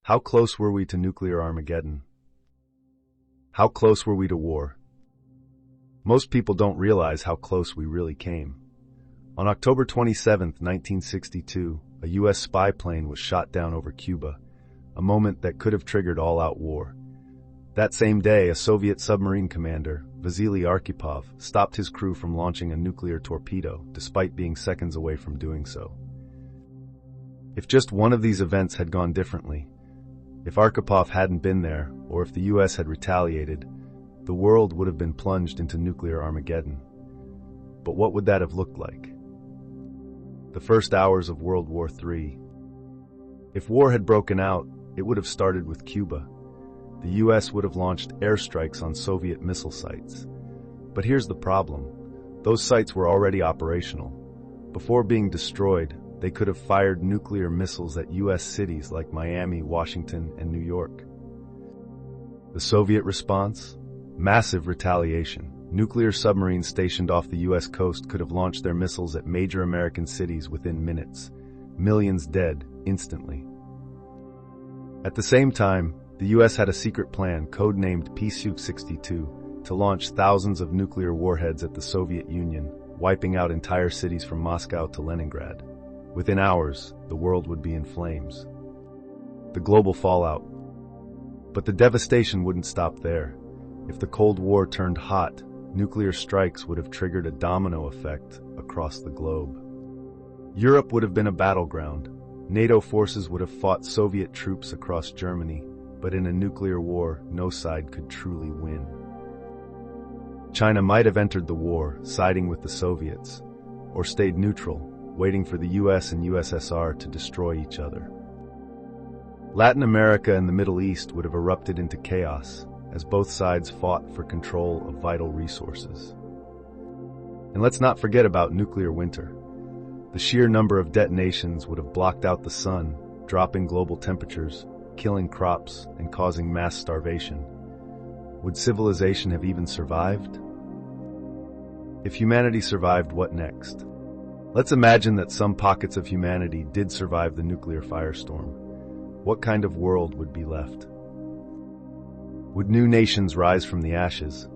How close were we to nuclear Armageddon? How close were we to war? Most people don't realize how close we really came. On October 27, 1962, a U.S. spy plane was shot down over Cuba, a moment that could have triggered all-out war. That same day, a Soviet submarine commander, Vasily Arkhipov, stopped his crew from launching a nuclear torpedo, despite being seconds away from doing so. If just one of these events had gone differently, if Arkhipov hadn't been there, or if the U.S. had retaliated, the world would have been plunged into nuclear Armageddon. But what would that have looked like? The first hours of World War III. If war had broken out, it would have started with Cuba. The U.S. would have launched airstrikes on Soviet missile sites. But here's the problem. Those sites were already operational. Before being destroyed, they could have fired nuclear missiles at U.S. cities like Miami, Washington, and New York. The Soviet response? Massive retaliation. Nuclear submarines stationed off the U.S. coast could have launched their missiles at major American cities within minutes. Millions dead instantly. At the same time, the U.S. had a secret plan, codenamed P-62, to launch thousands of nuclear warheads at the Soviet Union, wiping out entire cities from Moscow to Leningrad. Within hours, the world would be in flames. The global fallout. But the devastation wouldn't stop there. If the Cold War turned hot, nuclear strikes would have triggered a domino effect across the globe. Europe would have been a battleground. NATO forces would have fought Soviet troops across Germany, but in a nuclear war, no side could truly win. China might have entered the war, siding with the Soviets, or stayed neutral, waiting for the US and USSR to destroy each other. Latin America and the Middle East would have erupted into chaos, as both sides fought for control of vital resources. And let's not forget about nuclear winter. The sheer number of detonations would have blocked out the sun, dropping global temperatures, killing crops, and causing mass starvation. Would civilization have even survived? If humanity survived, what next? Let's imagine that some pockets of humanity did survive the nuclear firestorm. What kind of world would be left? Would new nations rise from the ashes?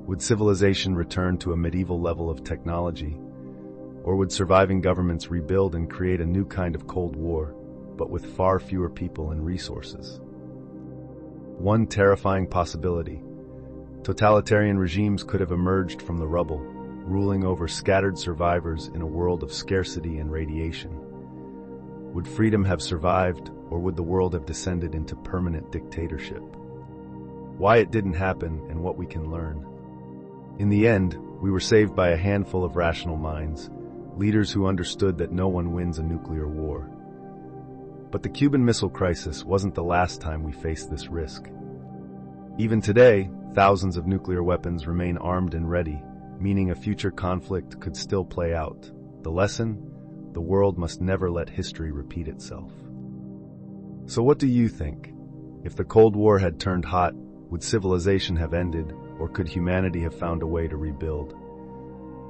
Would civilization return to a medieval level of technology? Or would surviving governments rebuild and create a new kind of Cold War, but with far fewer people and resources? One terrifying possibility. Totalitarian regimes could have emerged from the rubble, ruling over scattered survivors in a world of scarcity and radiation. Would freedom have survived, or would the world have descended into permanent dictatorship? Why it didn't happen and what we can learn. In the end, we were saved by a handful of rational minds, leaders who understood that no one wins a nuclear war. But the Cuban Missile Crisis wasn't the last time we faced this risk. Even today, thousands of nuclear weapons remain armed and ready, meaning a future conflict could still play out. The lesson? The world must never let history repeat itself. So what do you think? If the Cold War had turned hot, would civilization have ended, or could humanity have found a way to rebuild?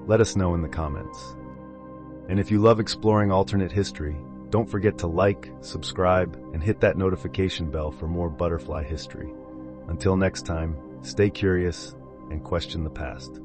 Let us know in the comments. And if you love exploring alternate history, don't forget to like, subscribe, and hit that notification bell for more butterfly history. Until next time, stay curious and question the past.